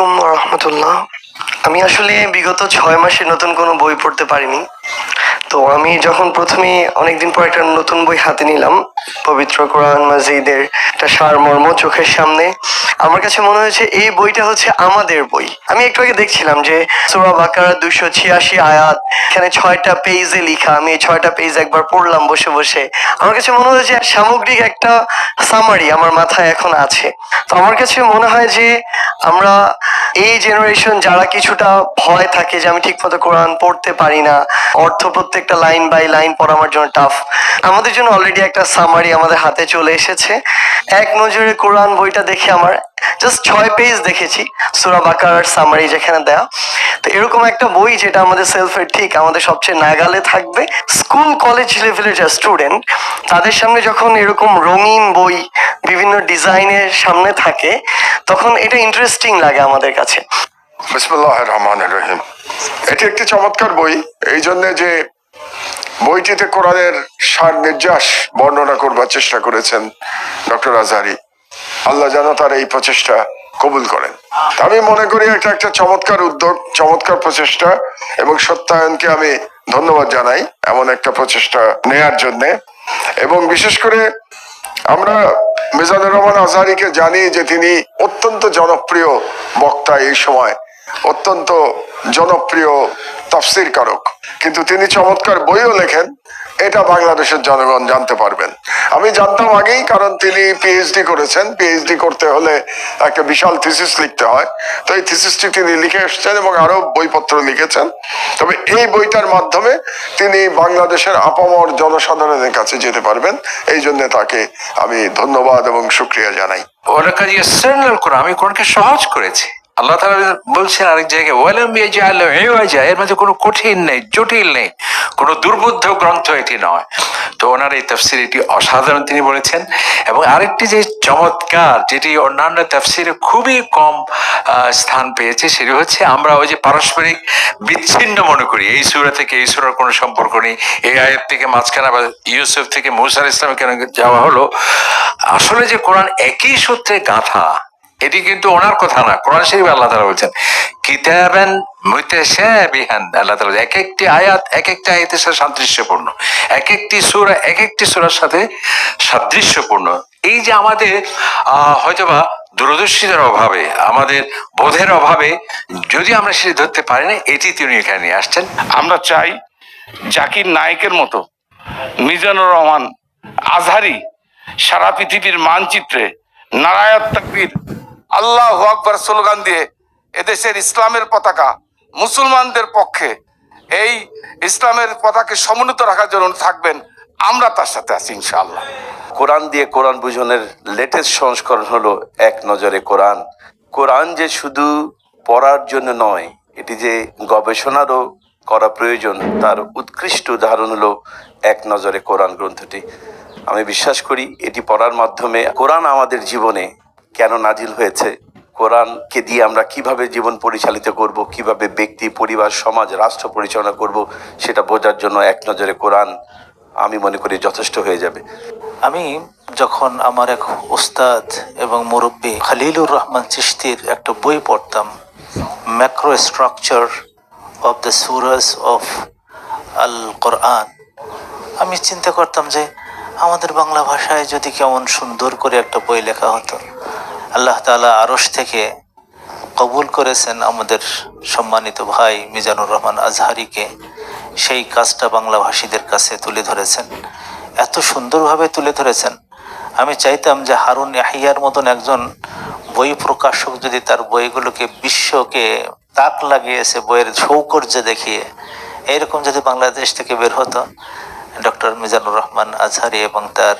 আলাইকুম রহমতুল্লাহ। আমি আসলে বিগত 6 মাসে নতুন কোনো বই পড়তে পারিনি। তো আমি যখন প্রথমে অনেকদিন পর একটা নতুন বই হাতে নিলাম, পবিত্র কোরআন মাজিদের একটা সারমর্ম চোখের সামনে, আমার কাছে মনে হয়েছে এই বইটা হচ্ছে আমাদের বই। আমি একটু আগে দেখছিলাম যে সূরা বাকারা 286 আয়াত, এখানে 6টা পেজে লিখা। আমি এই 6টা পেজ একবার পড়লাম বসে বসে। আমার কাছে মনে হয়েছে সামগ্রিক একটা সামারি আমার মাথায় এখন আছে। তো আমার কাছে মনে হয় যে আমরা এই জেনারেশন যারা কিছুটা ভয় থাকে যে আমি ঠিক মতো কোরআন পড়তে পারি না, অর্থ প্রত্যেকটা লাইন বাই লাইন পড়া আমার জন্য টাফ, আমাদের জন্য অলরেডি একটা সামারি আমাদের হাতে চলে এসেছে। এক নজরে কোরআন বইটা দেখে আমার জাস্ট 6 পেজ দেখেছি, সূরা বাকারার সামারি যেখানে দেয়া। তো এরকম একটা বই যেটা আমাদের সেলফের ঠিক আমাদের সবচেয়ে নাগালে থাকবে, স্কুল কলেজ লেভেলের যা স্টুডেন্ট তাদের সামনে যখন এরকম রঙিন বই বিভিন্ন ডিজাইনের সামনে থাকে, তখন এটা ইন্টারেস্টিং লাগে আমাদের কাছে। বিসমিল্লাহির রহমানির রহিম। এটি একটি চমৎকার বই, এই জন্য যে বইটিতে কোরআনের সার নির্যাস বর্ণনা করবার চেষ্টা করেছেন ডক্টর আজহারী। আল্লাহ যেন তার এই প্রচেষ্টা কবুল করেন। আমি মনে করি এটা একটা চমৎকার উদ্যোগ, চমৎকার প্রচেষ্টা, এবং সত্যায়নকে আমি ধন্যবাদ জানাই এমন একটা প্রচেষ্টা নেয়ার জন্যে। এবং বিশেষ করে আমরা মিজানুর রহমান আজহারীকে জানি যে তিনি অত্যন্ত জনপ্রিয় বক্তা, এই সময় অত্যন্ত জনপ্রিয় তাফসীর কারক, কিন্তু তিনি চমৎকার বইও লেখেন। এটা বাংলাদেশের জনগণ জানতে পারবেন। আমি জানতাম আগেই, কারণ তিনি পিএইচডি করেছেন। পিএইচডি করতে হলে একটা বিশাল থিসিস লিখতে হয়, তো এই থিসিসটি তিনি লিখে এসেছেন এবং আরো বইপত্র লিখেছেন। তবে এই বইটার মাধ্যমে তিনি বাংলাদেশের আপামর জনসাধারণের কাছে যেতে পারবেন, এই জন্য তাকে আমি ধন্যবাদ এবং শুকরিয়া জানাই। ওরা কাজে সার্নাল করে আমি কোরআনকে সহজ করেছি। আল্লাহ তাআলা বলছেন আরেক জায়গায়, ওয়ালাম ইয়াজআলু ইওয়াজা, এর মধ্যে কোনো কঠিন নেই, জটিল নেই, কোনো দুর্বোধ্য গ্রন্থ এটি নয়। তো ওনার এই তাফসীর এটি অসাধারণ তিনি বলেছেন। এবং আরেকটি যে চমৎকার, যেটি অন্যান্য তাফসীরে খুবই কম স্থান পেয়েছে, সেটি হচ্ছে আমরা ওই যে পারস্পরিক বিচ্ছিন্ন মনে করি, এই সূরা থেকে এই সূরার কোনো সম্পর্ক নেই, এই আয়াত থেকে মাঝখানে আবার ইউসুফ থেকে মূসা আলাইহিস সালাম কেন যাওয়া হলো। আসলে যে কোরআন একই সূত্রে গাঁথা, এটি কিন্তু ওনার কথা না, কোরআন শরীফ আল্লাহ তাআলা বলছেন কিতাবান মুতাশাবিহান। আল্লাহ তাআলা এক একটি আয়াত এক একটা আয়াতের সাথে সাদৃশ্যপূর্ণ, এক একটি সূরা এক একটি সূরার সাথে সাদৃশ্যপূর্ণ। এই যে আমাদের হয়তোবা দূরদর্শিতার অভাবে, আমাদের বোধের অভাবে যদি আমরা সেটি ধরতে পারি না, এটি তিনি এখানে নিয়ে আসছেন। আমরা চাই জাকির নায়েকের মতো মিজানুর রহমান আজহারী সারা পৃথিবীর মানচিত্রে নারায়াত তাকবীর, আল্লাহু আকবার স্লোগান দিয়ে এদেশের ইসলামের পতাকা মুসলমানদের পক্ষে, এই ইসলামের পতাকাকে সমুন্নত রাখার জন্য থাকবেন। আমরা তার সাথে আছি ইনশাআল্লাহ। কোরআন দিয়ে কোরআন বুঝানোর লেটেস্ট সংস্করণ হলো এক নজরে কোরআন। কোরআন যে শুধু পড়ার জন্য নয়, এটি যে গবেষণারও করা প্রয়োজন, তার উৎকৃষ্ট উদাহরণ হলো এক নজরে কোরআন গ্রন্থটি। আমি বিশ্বাস করি এটি পড়ার মাধ্যমে কোরআন আমাদের জীবনে কেন নাজিল হয়েছে, কোরআনকে দিয়ে আমরা কিভাবে জীবন পরিচালিত করব, কিভাবে ব্যক্তি, পরিবার, সমাজ, রাষ্ট্র পরিচালনা করব, সেটা বোঝার জন্য এক নজরে কোরআন আমি মনে করি যথেষ্ট হয়ে যাবে। আমি যখন আমার এক ওস্তাদ এবং মুরব্বী খলিলুর রহমান চিশতির একটা বই পড়তাম, macro structure of the surahs of al Quran, আমি চিন্তা করতাম যে আমাদের বাংলা ভাষায় যদি কেমন সুন্দর করে একটা বই লেখা হতো। আল্লাহ তাআলা আরশ থেকে কবুল করেছেন আমাদের সম্মানিত ভাই মিজানুর রহমান আজহারীকে, সেই কাজটা বাংলাভাষীদের কাছে তুলে ধরেছেন, এত সুন্দরভাবে তুলে ধরেছেন। আমি চাইতাম যে হারুন ইয়াহিয়ার মতন একজন বই প্রকাশক যদি তার বইগুলোকে বিশ্বকে তাক লাগিয়েছে বইয়ের সৌকর্য দেখিয়ে, এইরকম যদি বাংলাদেশ থেকে বের হতো, ডক্টর মিজানুর রহমান আজহারী এবং তার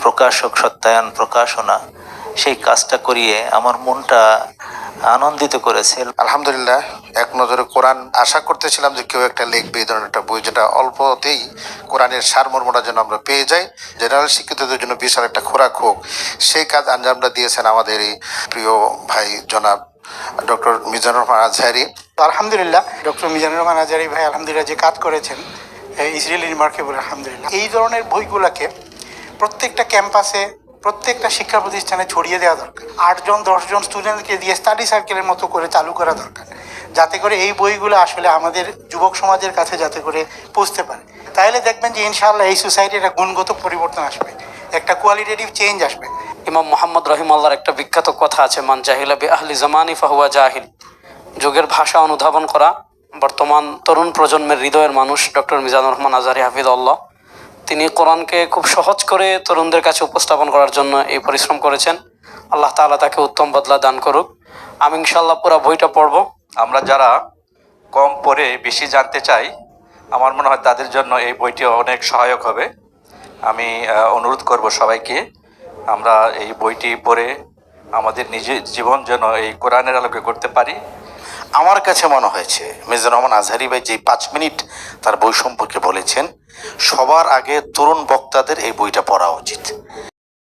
প্রকাশক সত্যায়ন প্রকাশনা সেই কাজটা করিয়ে আমার মনটা আনন্দিত করেছে। আলহামদুলিল্লাহ, এক নজরে কোরআন আশা করতেছিলাম যে কেউ একটা লিখবে এই ধরনের একটা বই, যেটা অল্পতেই কোরআনের সারমর্মটা যেন আমরা পেয়ে যাই, জেনারেল শিক্ষিতদের জন্য বিশাল একটা খোরাক হোক। সেই কাজ আঞ্জামটা দিয়েছেন আমাদের এই প্রিয় ভাই জনাব ডক্টর মিজানুর রহমান আজহারী। আলহামদুলিল্লাহ, ডক্টর মিজানুর রহমান আজহারী ভাই আলহামদুলিল্লাহ যে কাজ করেছেন, ইজ রিয়েলি রিমার্কেবল। আলহামদুলিল্লাহ, এই ধরনের বইগুলোকে প্রত্যেকটা ক্যাম্পাসে, প্রত্যেকটা শিক্ষা প্রতিষ্ঠানে ছড়িয়ে দেওয়া দরকার। 8-10 স্টুডেন্টকে দিয়ে স্টাডি সার্কেলের মতো করে চালু করা দরকার, যাতে করে এই বইগুলো আসলে আমাদের যুবক সমাজের কাছে যাতে করে পৌঁছতে পারে। তাহলে দেখবেন যে ইনশাআল্লাহ এই সোসাইটির একটা গুণগত পরিবর্তন আসবে, একটা কোয়ালিটেটিভ চেঞ্জ আসবে। ইমাম মোহাম্মদ রহিমাল্লাহর একটা বিখ্যাত কথা আছে, মান জাহিলা বি আহলি জামানি ফাহুয়া জাহিল। যুগের ভাষা অনুধাবন করা বর্তমান তরুণ প্রজন্মের হৃদয়ের মানুষ ডক্টর মিজানুর রহমান আজহারী হাফিজাহুল্লাহ, তিনি কোরআনকে খুব সহজ করে তরুণদের কাছে উপস্থাপন করার জন্য এই পরিশ্রম করেছেন। আল্লাহ তাআলা তাকে উত্তম বদলা দান করুক। আমি ইনশাআল্লাহ পুরো বইটা পড়ব। আমরা যারা কম পড়ে বেশি জানতে চাই, আমার মনে হয় তাদের জন্য এই বইটি অনেক সহায়ক হবে। আমি অনুরোধ করব সবাইকে আমরা এই বইটি পড়ে আমাদের নিজের জীবন যেন এই কোরআনের আলোকে করতে পারি। আমার কাছে মনে হয়েছে মিজানুর রহমান আজহারী ভাই যে 5 মিনিট তার বই সম্পর্কে বলেছেন, সবার আগে তরুণ বক্তাদের এই বইটা পড়া উচিত।